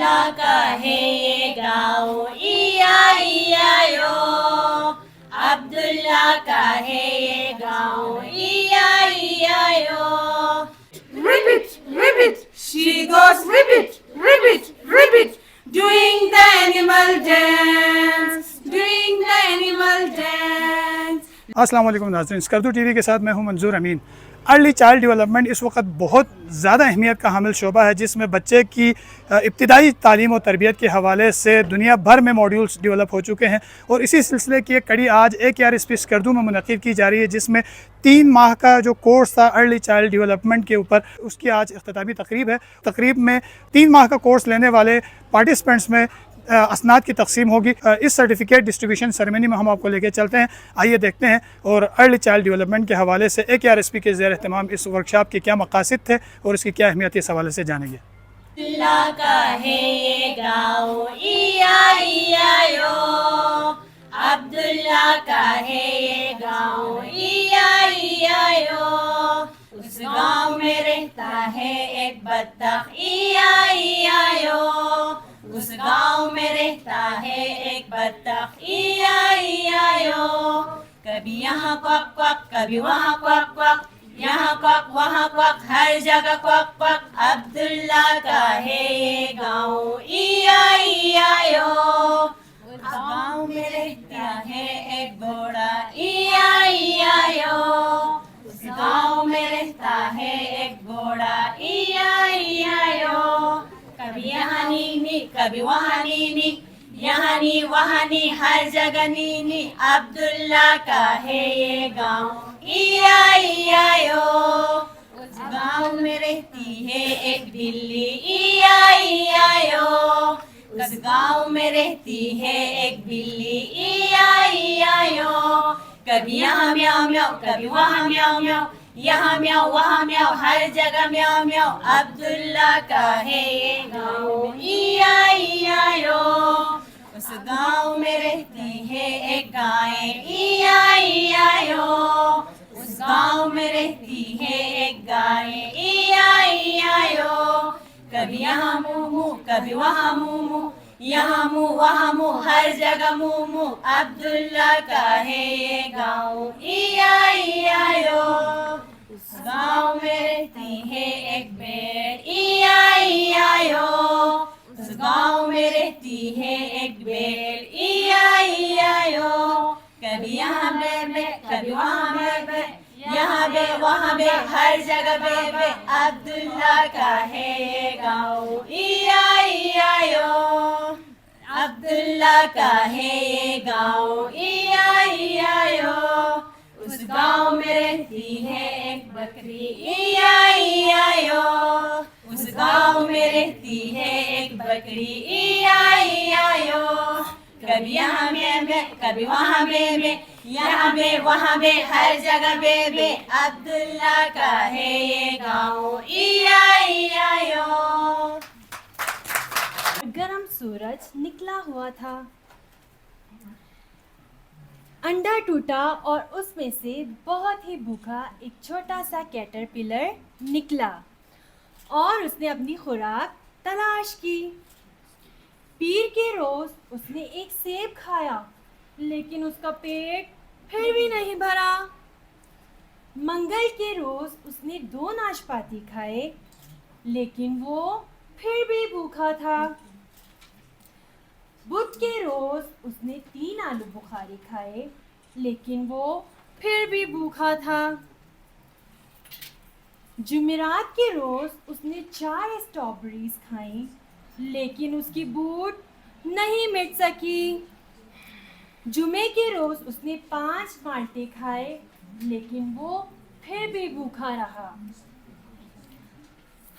عبداللہ کا ہے یہ گاؤں EIEIO عبداللہ کا ہے یہ گاؤں EIEIO Ribbit, ribbit, she goes ribbit, ribbit, ribbit, doing the animal dance, doing the animal dance. السلام علیکم ناظرین، اسکردو ٹی وی کے ساتھ میں ہوں منظور امین۔ ارلی چائلڈ ڈیولپمنٹ اس وقت بہت زیادہ اہمیت کا حامل شعبہ ہے، جس میں بچے کی ابتدائی تعلیم و تربیت کے حوالے سے دنیا بھر میں ماڈیولز ڈیولپ ہو چکے ہیں، اور اسی سلسلے کی ایک کڑی آج AKRSP اسکردو میں منعقد کی جا رہی ہے، جس میں 3 ماہ کا جو کورس تھا ارلی چائلڈ ڈیولپمنٹ کے اوپر، اس کی آج اختتامی تقریب ہے۔ تقریب میں 3 ماہ کا کورس لینے والے پارٹیسپینٹس میں اسناد کی تقسیم ہوگی۔ اس سرٹیفکیٹ ڈسٹریبیوشن سیریمنی میں ہم آپ کو لے کے چلتے ہیں، آئیے دیکھتے ہیں، اور ارلی چائلڈ ڈیولپمنٹ کے حوالے سے AKRSP کے زیر اہتمام اس ورکشاپ کے کیا مقاصد تھے اور اس کی کیا اہمیت اس حوالے سے جانیں گے۔ عبداللہ کا ہے یہ گاؤں EIEIO عبداللہ کا ہے یہ گاؤں EIEIO اس گاؤں میں رہتا ہے ایک بطخ EIEIO اس گاؤں میں رہتا ہے ایک بطخ EIEIO کبھی یہاں کوک کوک کبھی وہاں کوک کوک یہاں کوک وہاں کوک ہر جگہ کوک کوک عبداللہ کا ہے یہ گاؤں EIEIO اس گاؤں میں رہتا ہے ایک گھوڑا EIEIO اس گاؤں میں رہتا ہے ایک گھوڑا EIEIO کبھی یہاں نینی کبھی وہاں نینی یہاں نی وہاں نی ہر جگہ نینی عبداللہ کا ہے یہ گاؤں EIEIO اس گاؤں میں رہتی ہے ایک بلی EIEIO اس گاؤں میں رہتی ہے ایک بلی EIEIO کبھی یہاں میاؤ میاؤ کبھی وہاں میاؤ میاؤ یہاں میاؤ وہاں میاؤ ہر جگہ میاؤ میاؤ عبداللہ کا ہے یہ گاؤں EIEIO اس گاؤں میں رہتی ہے ایک گائے EIEIO اس گاؤں میں رہتی ہے ایک گائے EIEIO کبھی یہاں مومو کبھی وہاں مومو یہاں منہ وہاں منہ ہر جگہ مومو عبداللہ کا ہے یہ گاؤں EIEIO اس گاؤں میں رہتی ہے ایک بھیڑ EIEIO اس گاؤں میں رہتی ہے ایک بھیڑ EIEIO کبھی یہاں بے بے کبھی وہاں بے بے یہاں بے وہاں بے ہر جگہ بے بے عبداللہ کا ہے یہ گاؤں EIEIO عبداللہ کا ہے یہ گاؤں EIEIO اس گاؤں میں رہتی ہے ایک بکری EIEIO اس گاؤں میں رہتی ہے ایک بکری EIEIO کبھی یہاں بے کبھی وہاں بے یہاں بے وہاں بے ہر جگہ بے عبداللہ کا ہے یہ گاؤں EIEIO گرم سورج نکلا ہوا تھا، انڈا ٹوٹا اور اس میں سے بہت ہی بھوکا ایک چھوٹا سا کیٹر پلر نکلا اور اس نے اپنی خوراک تلاش کی۔ پیر کے روز اس نے ایک سیب کھایا لیکن اس کا پیٹ پھر بھی نہیں بھرا۔ منگل کے روز اس نے 2 ناشپاتی کھائے لیکن وہ پھر بھی بھوکا تھا۔ بدھ کے روز اس نے 3 آلو بخاری کھائے لیکن وہ پھر بھی بھوکا تھا۔ جمعرات کے روز اس نے 4 اسٹرابیریز کھائیں لیکن اس کی بھوک نہیں مٹ سکی۔ جمعے کے روز اس نے 5 مالٹے کھائے لیکن وہ پھر بھی بھوکا رہا۔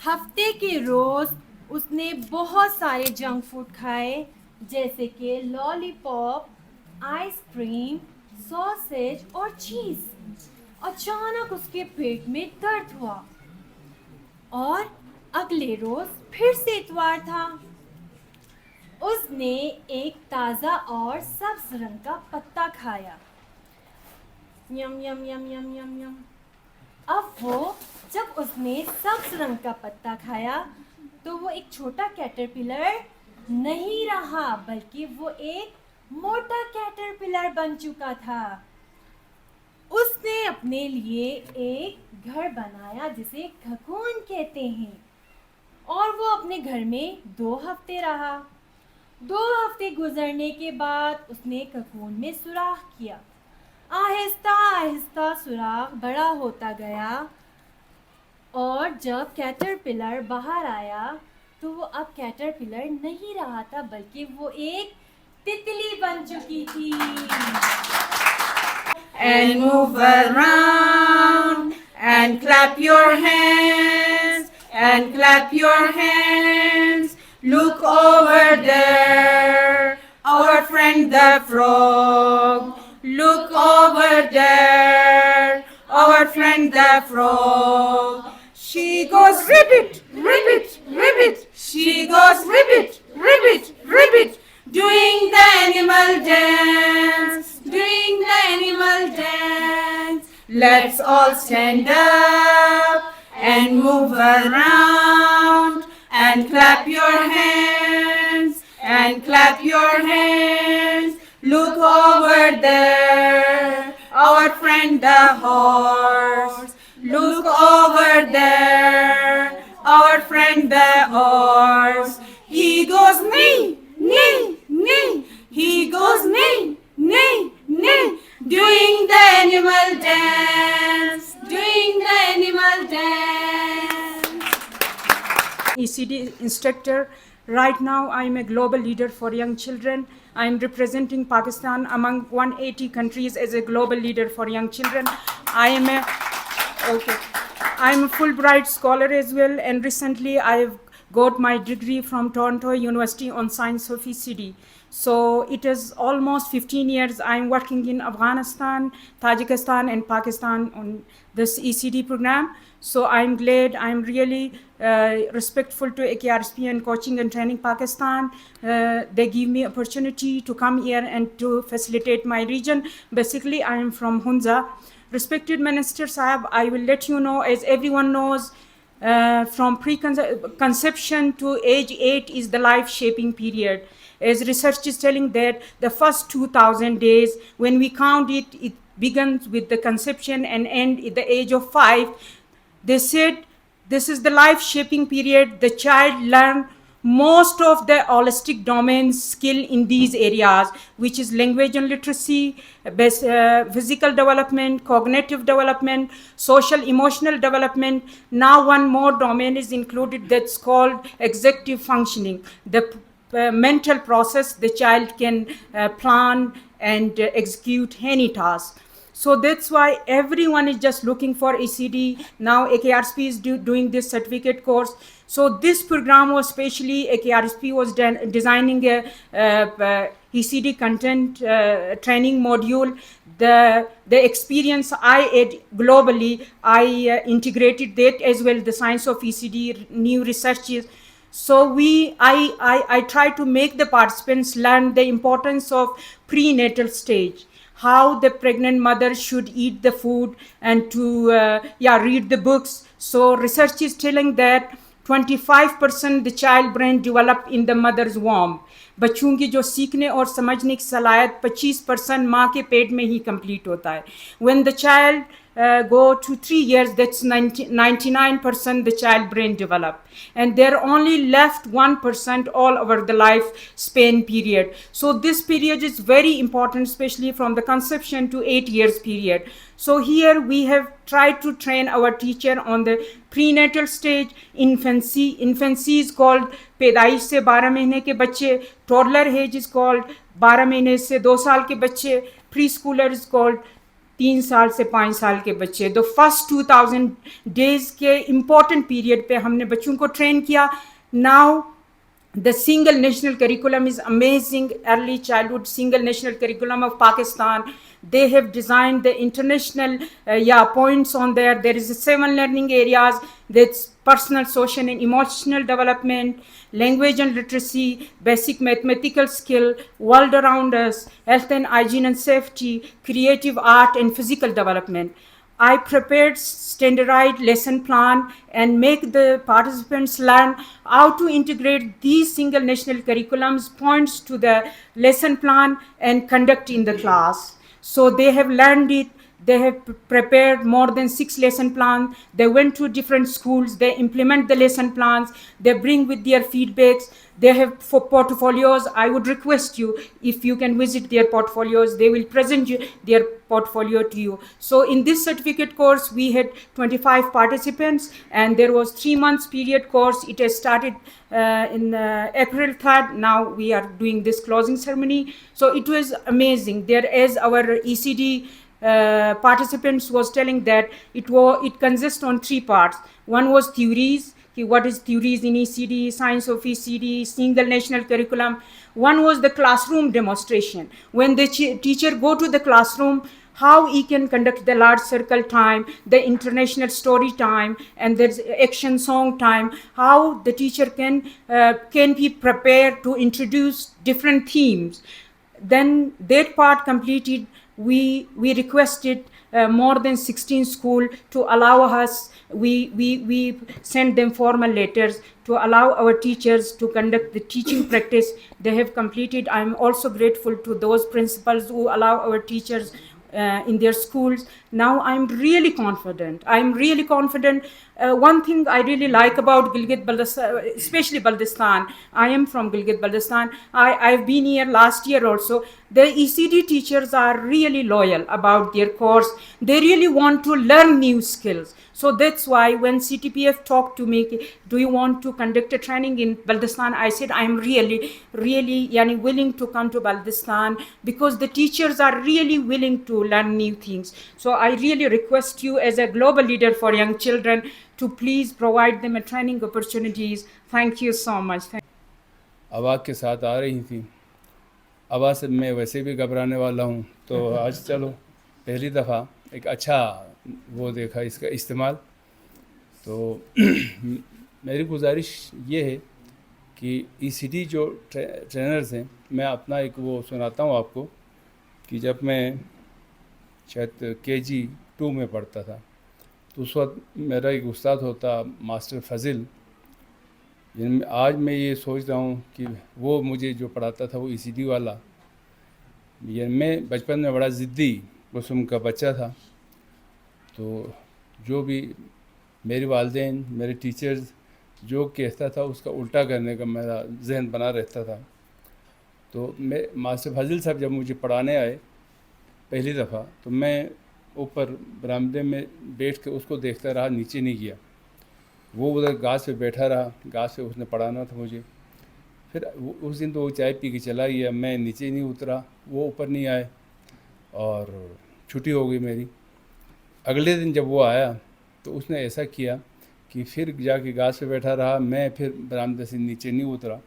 ہفتے کے روز اس نے بہت سارے جنک فوڈ کھائے جیسے کہ لالی پاپ، آئس کریم، ساسیج اور چیز۔ اچانک اس کے پیٹ میں درد ہوا اور اگلے روز پھر سے اتوار تھا۔ اس نے ایک تازہ اور سبز رنگ کا پتا کھایا۔ M M M M M M. اب وہ جب اس نے سبز رنگ کا پتا کھایا تو وہ ایک چھوٹا کیٹرپلر नहीं रहा, बल्कि वो एक मोटा कैटरपिलर बन चुका था। उसने अपने लिए एक घर बनाया जिसे ककून कहते हैं, और वो अपने घर में 2 हफ्ते रहा। 2 हफ्ते गुजरने के बाद उसने ककून में सुराख किया। आहिस्ता आहिस्ता सुराख बड़ा होता गया, और जब कैटरपिलर बाहर आया तो वो अब कैटरपिलर नहीं रहा था, बल्कि वो एक तितली बन चुकी थी। And move around and clap your hands and clap your hands. Look over there, our friend the frog. Look over there, our friend the frog. She goes ribbit, ribbit, ribbit. She goes ribbit, ribbit, ribbit. Doing the animal dance, doing the animal dance. Let's all stand up and move around and clap your hands and clap your hands. Look over there, our friend the horse. Look over there, our friend the horse. He goes neigh, neigh, neigh. He goes neigh, neigh, neigh. Doing the animal dance, doing the animal dance. ECD instructor. Right now, I am a global leader for young children. I am representing Pakistan among 180 countries as a global leader for young children. I am a Fulbright scholar as well, and recently I have got my degree from Toronto University on Science of ECD. So it is almost 15 years I'm working in Afghanistan, Tajikistan and Pakistan on this ECD program. So I'm glad, I'm really respectful to AKRSP and Coaching and Training Pakistan. They give me opportunity to come here and to facilitate my region. Basically, I am from Hunza. Respected Minister Sahab, I will let you know, as everyone knows, from preconception to age 8 is the life-shaping period. As research is telling that the first 2,000 days, when we count it, it begins with the conception and end at the age of 5. They said this is the life-shaping period. The child learns most of the holistic domains skill in these areas, which is language and literacy, physical development, cognitive development, social emotional development. Now one more domain is included that's called executive functioning, the mental process the child can plan and execute any task. So that's why everyone is just looking for ECD. Now AKRSP is doing this certificate course. So this program was specially, AKRSP was designing a ECD content training module. The experience I had globally, I integrated that as well, the science of ECD, new researches. So I try to make the participants learn the importance of prenatal stage, how the pregnant mother should eat the food and to read the books. So research is telling that 25% the child brain develop in the mother's womb. बच्चों की जो सीखने और समझने की सलाहियत 25% माँ के पेट में ही कंप्लीट होता है. When the child go to 3 years, that's 99% the child brain develop, and they're only left 1% all over the life span period. So this period is very important, especially from the conception to 8 years period. So here we have tried to train our teacher on the prenatal stage, infancy. Infancy is called पैदाइश से 12 महीने के बच्चे, toddler age is called 12 महीने से 2 साल के बच्चे, preschooler is called 3 साल से 5 साल के बच्चे. तो फर्स्ट 2000 डेज के इम्पॉर्टेंट पीरियड पे हमने बच्चों को ट्रेन किया. Now the single national curriculum is amazing, early childhood single national curriculum of Pakistan. They have designed the international points on there. There is 7 learning areas. That's personal, social and emotional development, language and literacy, basic mathematical skill, world around us, health and hygiene and safety, creative art and physical development. I prepared standardized lesson plan and make the participants learn how to integrate these single national curriculums points to the lesson plan and conduct in the class. So they have learned it. They have prepared more than 6 lesson plans. They went to different schools. They implement the lesson plans. They bring with their feedbacks. They have for portfolios. I would request you, if you can visit their portfolios, they will present you their portfolio to you. So in this certificate course, we had 25 participants, and there was 3 months period course. It has started in April 3rd. Now we are doing this closing ceremony. So it was amazing. There is our ECD participants was telling that it consists on 3 parts. One was theories. What is theories in ECD, science of ECD, single national curriculum. One was the classroom demonstration. When the teacher go to the classroom, how he can conduct the large circle time, the international story time, and there's action song time, how the teacher can be prepared to introduce different themes. Then that part completed, we requested more than 16 schools to allow us, we sent them formal letters to allow our teachers to conduct the teaching practice. They have completed. I'm also grateful to those principals who allow our teachers in their schools. Now I'm really confident. One thing I really like about Gilgit-Baltistan, especially Baltistan, I am from Gilgit-Baltistan. I've been here last year also. The ECD teachers are really loyal about their course. They really want to learn new skills. So that's why when CTPF talked to me, do you want to conduct a training in Baltistan? I said, I'm really willing to come to Baltistan, because the teachers are really willing to learn new things. So I really request you as a global leader for young children to please provide them a training opportunities. Thank you so much. आवाज़ के साथ आ रही थी। आवाज़ से मैं वैसे भी घबराने वाला हूँ, तो आज चलो पहली दफ़ा एक अच्छा वो देखा इसका इस्तेमाल। तो मेरी गुजारिश ये है कि ECD जो ट्रेनर्स हैं, मैं अपना एक वो सुनाता हूँ आपको कि जब मैं शायद KG 2 में पढ़ता था, तो उस वक्त मेरा एक उस्ताद होता मास्टर फज़िल। आज मैं ये सोच रहा हूँ कि वो मुझे जो पढ़ाता था वो ECD वाला, ये मैं बचपन में बड़ा ज़िद्दी किस्म का बच्चा था। तो जो भी मेरे वालिदैन, मेरे टीचर्स जो कहता था उसका उल्टा करने का मेरा जहन बना रहता था। तो मैं मास्टर फज़िल साहब जब मुझे पढ़ाने आए पहली दफ़ा, तो मैं ऊपर बरामदे में बैठ के उसको देखता रहा, नीचे नहीं गया। वो उधर घास पे बैठा रहा, घास पे उसने पढ़ाना था मुझे। फिर उस दिन तो वो चाय पी के चला गया, मैं नीचे नहीं उतरा, वो ऊपर नहीं आए और छुट्टी हो गई मेरी। अगले दिन जब वो आया तो उसने ऐसा किया कि फिर जाके घास पे बैठा रहा, मैं फिर बरामदे से नीचे नहीं उतरा।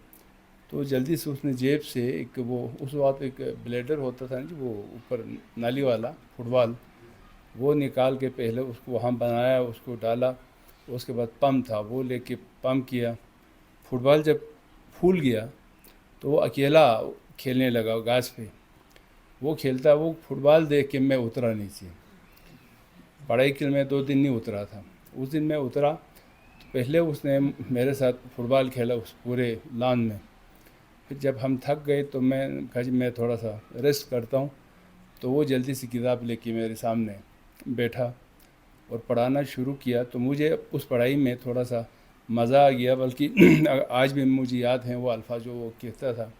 तो जल्दी से उसने जेब से एक वो उस वक्त एक ब्लेडर होता था ना, वो ऊपर नाली वाला फुटबॉल, वो निकाल के पहले उसको वहाँ बनाया, उसको डाला, उसके बाद पम्प था, वो लेके पम्प किया। फुटबॉल जब फूल गया तो वो अकेला खेलने लगा घास पे। वो खेलता, वो फुटबॉल देख के मैं उतरा नीचे। पढ़ाई के लिए मैं 2 दिन नहीं उतरा था। उस दिन मैं उतरा तो पहले उसने मेरे साथ फुटबॉल खेला उस पूरे लॉन में। फिर जब हम थक गए तो मैं कहा जी मैं थोड़ा सा रेस्ट करता हूँ। तो वो जल्दी से किताब लेके मेरे सामने बैठा और पढ़ाना शुरू किया। तो मुझे उस पढ़ाई में थोड़ा सा मज़ा आ गया, बल्कि आज भी मुझे याद हैं वो अल्फाज जो वो कहता था।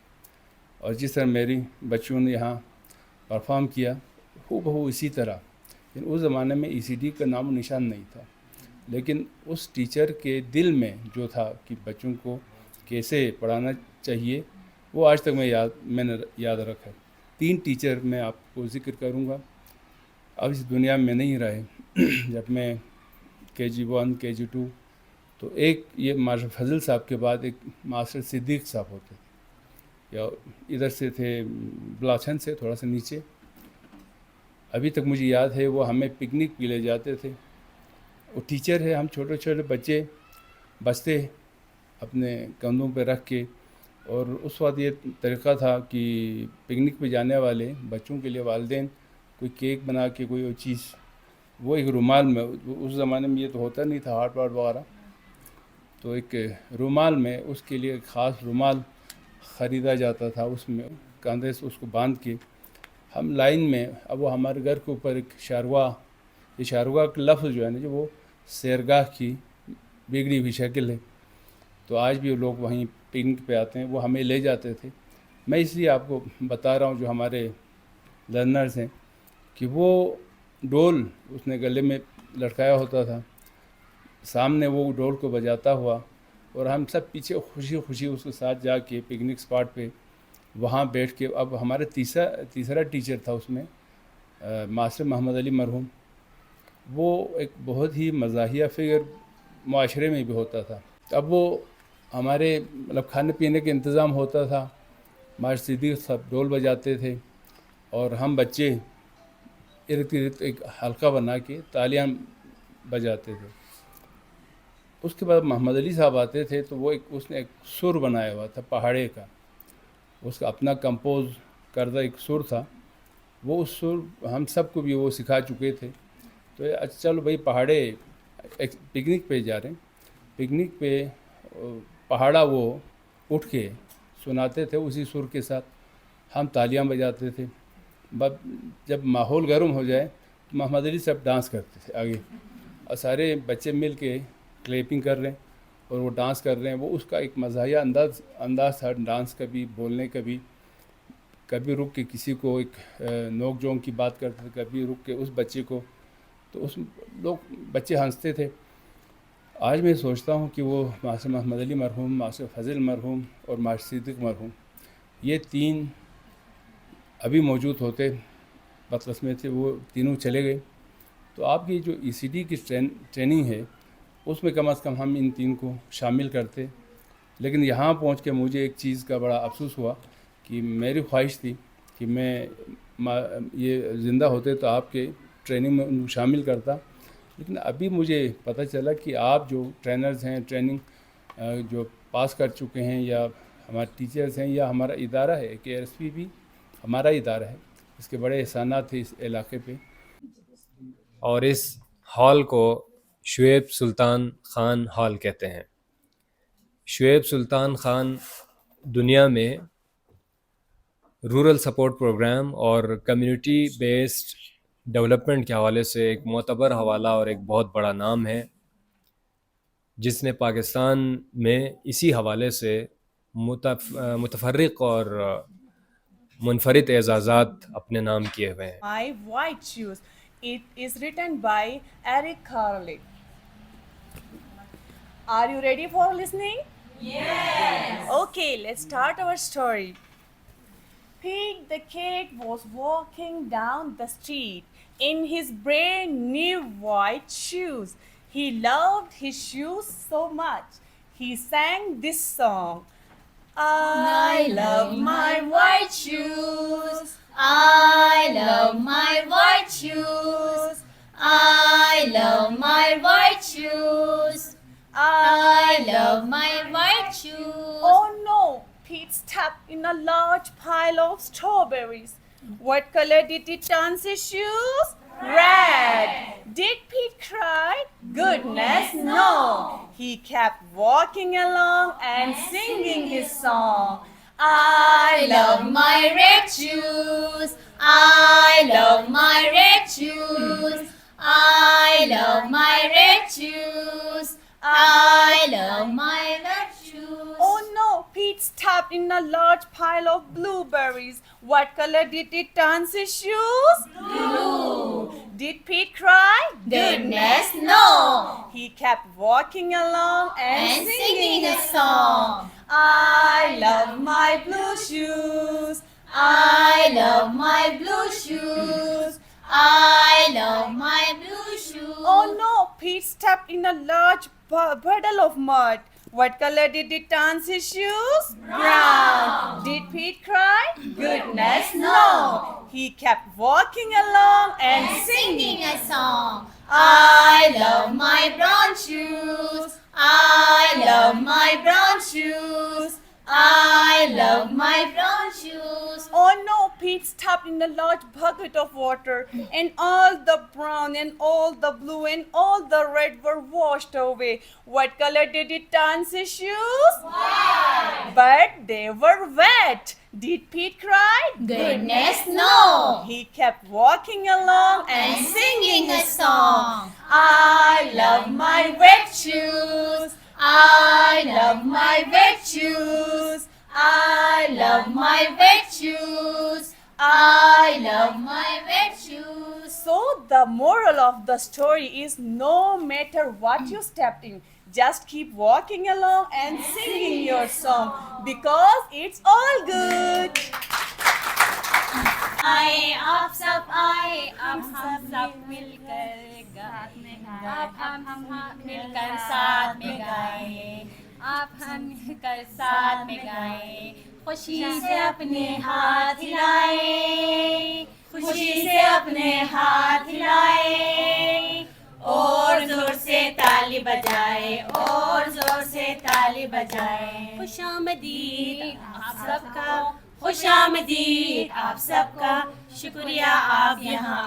और जिस तरह मेरी बच्चों ने यहाँ परफॉर्म किया हूबहू इसी तरह। लेकिन उस ज़माने में ECD का नाम निशान नहीं था, लेकिन उस टीचर के दिल में जो था कि बच्चों को कैसे पढ़ाना चाहिए, वो आज तक मैंने याद रखा। 3 टीचर मैं आपको ज़िक्र करूँगा, अब इस दुनिया में नहीं रहे। जब मैं KG 1 KG 2, तो एक ये मास्टर फज़ल साहब के बाद एक मास्टर सिद्दीक़ साहब होते थे, या इधर से थे बलाछन से थोड़ा सा नीचे। अभी तक मुझे याद है वो हमें पिकनिक पे ले जाते थे। वो टीचर है, हम छोटे छोटे बच्चे बस्ते अपने कंधों पे रख के, और उस वक्त ये तरीक़ा था कि पिकनिक पे जाने वाले बच्चों के लिए वालिदैन कोई केक बना के कोई चीज़ وہ ایک رومال میں، اس زمانے میں یہ تو ہوتا نہیں تھا ہارٹ واٹ وغیرہ، تو ایک رومال میں اس کے لیے ایک خاص رومال خریدا جاتا تھا، اس میں کاندھے سے اس کو باندھ کے ہم لائن میں، اب وہ ہمارے گھر کے اوپر ایک شارواہ، یہ شارواہ کا لفظ جو ہے نا جو وہ سیرگاہ کی بگڑی ہوئی شکل ہے، تو آج بھی لوگ وہیں پکنک پہ آتے ہیں، وہ ہمیں لے جاتے تھے. میں اس لیے آپ کو بتا رہا ہوں جو ہمارے لرنرز ہیں کہ وہ ڈول اس نے گلے میں لٹکایا ہوتا تھا، سامنے وہ ڈول کو بجاتا ہوا، اور ہم سب پیچھے خوشی خوشی اس کے ساتھ جا کے پکنک اسپاٹ پہ وہاں بیٹھ کے. اب ہمارے تیسرا ٹیچر تھا اس میں ماسٹر محمد علی مرحوم، وہ ایک بہت ہی مزاحیہ فگر معاشرے میں بھی ہوتا تھا. اب وہ ہمارے مطلب کھانے پینے کا انتظام ہوتا تھا، ماسٹر صدیق سب ڈول بجاتے تھے اور ہم بچے ارد گرد ایک حلقہ بنا کے تالیاں بجاتے تھے. اس کے بعد محمد علی صاحب آتے تھے تو وہ اس نے ایک سر بنایا ہوا تھا پہاڑے کا، اس کا اپنا کمپوز کردہ ایک سر تھا، وہ اس سر ہم سب کو بھی وہ سکھا چکے تھے. تو اچھا چلو بھائی پہاڑے ایک پکنک پہ جا رہے ہیں، پکنک پہ پہاڑا وہ اٹھ کے سناتے تھے اسی سر کے ساتھ، ہم تالیاں بجاتے تھے. جب ماحول گرم ہو جائے تو محمد علی صاحب ڈانس کرتے تھے آگے، اور سارے بچے مل کے کلیپنگ کر رہے ہیں اور وہ ڈانس کر رہے ہیں. وہ اس کا ایک مزاحیہ انداز تھا ڈانس کا بھی، بولنے کا بھی. کبھی رک کے کسی کو ایک نوک جھونک کی بات کرتے تھے، کبھی رک کے اس بچے کو، تو اس لوگ بچے ہنستے تھے. آج میں سوچتا ہوں کہ وہ ماسٹر محمد علی مرحوم، ماسٹر فضل مرحوم اور ماسٹر صدیق مرحوم، یہ تین ابھی موجود ہوتے بطلس میں تھے، وہ تینوں چلے گئے. تو آپ کی جو ECD کی ٹریننگ ہے اس میں کم از کم ہم ان تین کو شامل کرتے. لیکن یہاں پہنچ کے مجھے ایک چیز کا بڑا افسوس ہوا کہ میری خواہش تھی کہ میں یہ زندہ ہوتے تو آپ کے ٹریننگ میں ان کو شامل کرتا. لیکن ابھی مجھے پتہ چلا کہ آپ جو ٹرینرز ہیں، ٹریننگ جو پاس کر چکے ہیں، یا ہمارے ٹیچرز ہیں، یا ہمارا ادارہ ہے KRSP بھی ہمارا ادارہ ہے، اس کے بڑے احسانات تھے اس علاقے پہ. اور اس ہال کو شعیب سلطان خان ہال کہتے ہیں. شعیب سلطان خان دنیا میں رورل سپورٹ پروگرام اور کمیونٹی بیسڈ ڈیولپمنٹ کے حوالے سے ایک معتبر حوالہ اور ایک بہت بڑا نام ہے، جس نے پاکستان میں اسی حوالے سے متفرق اور منفرد اعزازات اپنے نام کیے ہوئے ہیں. My White Shoes. It is written by Eric Carle. Are you ready for listening? Yes. Okay, let's start our story. Pete the cat was walking down the street in his brand new white shoes. He loved his shoes so much. He sang this song. I love my white shoes. I love my white shoes. I love my white shoes. I love my white shoes. Oh no! Pete stepped in a large pile of strawberries. What color did he turn his shoes? Red. Did Pete cry? Goodness, no. He kept walking along and singing his song. I love my red shoes. I love my red shoes. I love my red shoes. I love my red shoes. Oh no, Pete stepped in a large pile of blueberries. What color did he turn his shoes? Blue. Did Pete cry? Goodness, no. He kept walking along And singing a song. I love my blue shoes. I love my blue shoes. I love my blue shoes. Oh no, Pete stepped in a large puddle of mud. What color did he turn his shoes? Brown. Did Pete cry? Goodness, no. He kept walking along and Singing a song. I love my brown shoes. I love my brown shoes. I love my brown shoes. Oh no, Pete Pete stepped in a large bucket of water, and all the brown and all the blue and all the red were washed away. What color did it turn his shoes? White. But they were wet. Did Pete cry? Goodness, no! He kept walking along and Singing a song. I love my wet shoes. I love my wet shoes. I love my wet shoes. I love my wet shoes. So the moral of the story is no matter what you stepped in, just keep walking along and singing your song because it's all good. आए आप सब मिलकर साथ में गाएं अब हम मिलकर साथ में गाएं आप हम मिलकर साथ में गाएं खुशी से अपने हाथ हिलाएं खुशी से अपने हाथ हिलाएं और जोर से ताली बजाएं और जोर से ताली बजाएं खुशामदीद आप सबका खुशामदीद आप सबका शुक्रिया आप यहाँ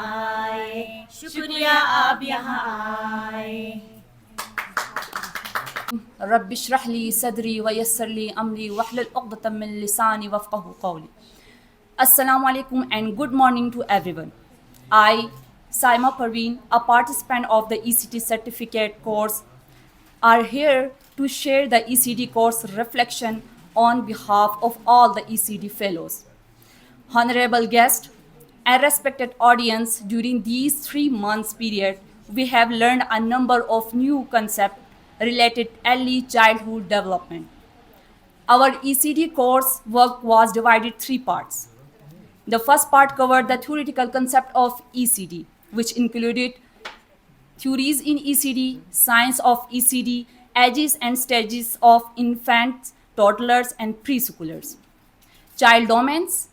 आए शुक्रिया आप यहाँ आए रब इश्रह ली सदरी व यस्सिर ली अमरी वहलुल उक़दतम मिन लिसानी वफ़क़हू क़ौली. Assalamu alaikum and good morning to everyone. I, Saima Parveen, a participant of the ECD certificate course, are here to share the ECD course reflection on behalf of all the ECD fellows. Honorable guests and respected audience, during these 3 months period, we have learned a number of new concepts related early childhood development. Our ECD course work was divided 3 parts. The first part covered the theoretical concept of ECD, which included theories in ECD, science of ECD, ages and stages of infants, toddlers and preschoolers. Child domains,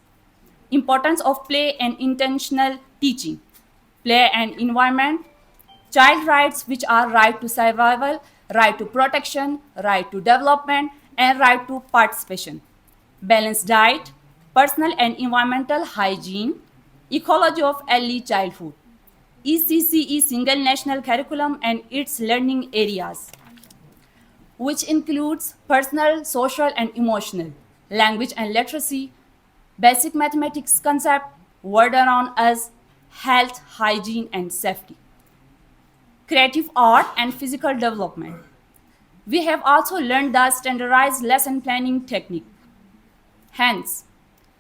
importance of play and intentional teaching, play and environment, child rights, which are right to survival, right to protection, right to development, and right to participation, balanced diet, personal and environmental hygiene, ecology of early childhood, ECCE single national curriculum and its learning areas, which includes personal, social, and emotional, language and literacy, basic mathematics concept, word around us, health, hygiene, and safety, creative art, and physical development. We have also learned the standardized lesson planning technique. Hence,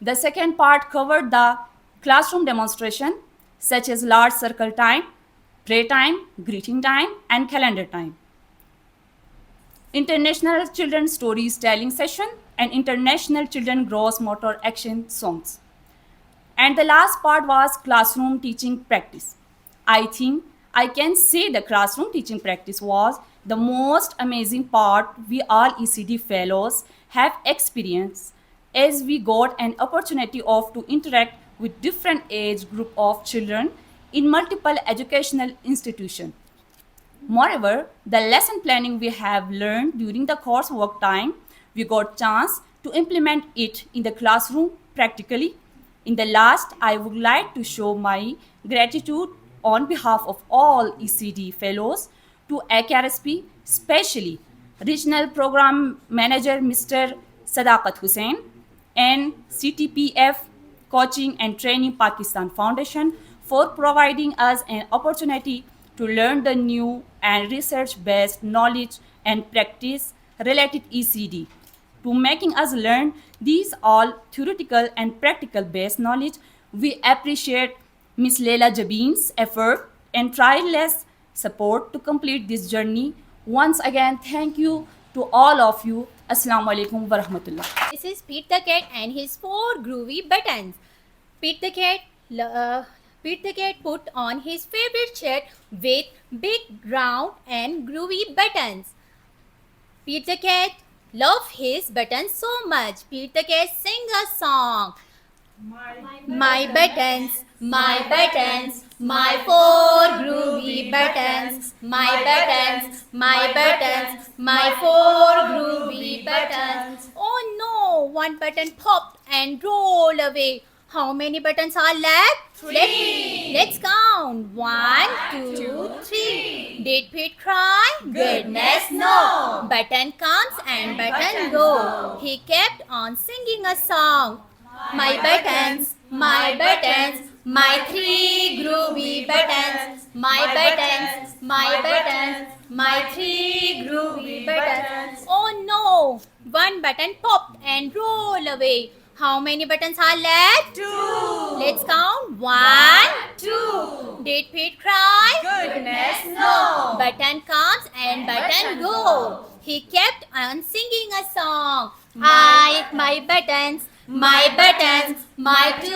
the second part covered the classroom demonstration, such as large circle time, pray time, greeting time, and calendar time, International Children Stories Telling Session, and International Children Gross Motor Action Songs. And the last part was classroom teaching practice. I think I can say the classroom teaching practice was the most amazing part we all ECD fellows have experienced, as we got an opportunity of to interact with different age group of children in multiple educational institutions. Moreover, the lesson planning we have learned during the coursework time, we got chance to implement it in the classroom practically. In the last, I would like to show my gratitude on behalf of all ECD fellows to AKRSP, especially Regional Program Manager Mr. Sadaqat Hussain and CTPF Coaching and Training Pakistan Foundation for providing us an opportunity to learn the new and research-based knowledge and practice related ECD. To making us learn these all theoretical and practical based knowledge, we appreciate Ms. Leila Jabin's effort and tireless support to complete this journey. Once again, thank you to all of you. Assalamu alaikum wa rahmatullah. This is Pete the Cat and his 4 groovy buttons. Pete the Cat put on his favorite shirt with big round and groovy buttons. Pete the Cat loved his buttons so much. Pete the Cat sing a song. My buttons, my buttons, my 4 groovy buttons. My buttons, my buttons, my 4 groovy buttons. Oh no, one button popped and rolled away. How many buttons are left? 3. Let's count. 1, 2, 3. Did Pete cry? Goodness no. Button comes and button go. He kept on singing a song. My buttons, my buttons, my 3 groovy buttons. My buttons, my buttons, my 3 groovy buttons. Oh no! One button popped and rolled away. How many buttons are left? 2. Let's count. 1, 2. Did Pete cry? Goodness no. Button comes and button go. He kept on singing a song. My buttons, my buttons, my 2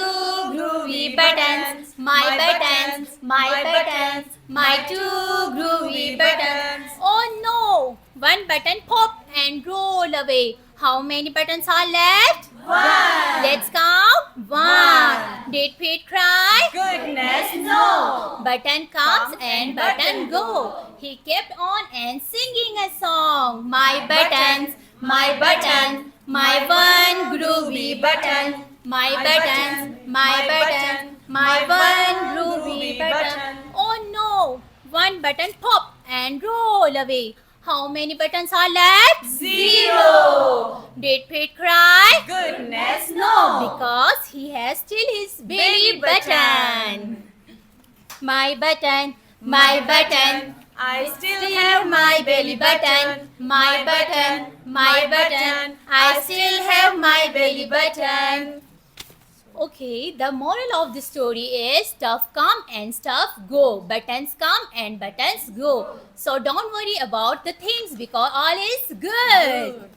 groovy buttons. My buttons, my buttons, my 2 groovy buttons. Oh no! One button popped and rolled away. How many buttons are left? 1. Let's count. 1. Did Pete cry? Goodness no. Button comes and button go. He kept on and singing a song. My buttons, my buttons, my 1 groovy button. My buttons, my buttons, my 1 groovy button. Oh no! One button popped and rolled away. How many buttons are left? 0. Did Pete cry? Goodness no. Because he has still his belly button. My button, my button. I still Have my belly button. My button, my button. I still have my belly button. Okay, the moral of the story is stuff come and stuff go. Buttons come and buttons go. So don't worry about the things because all is good.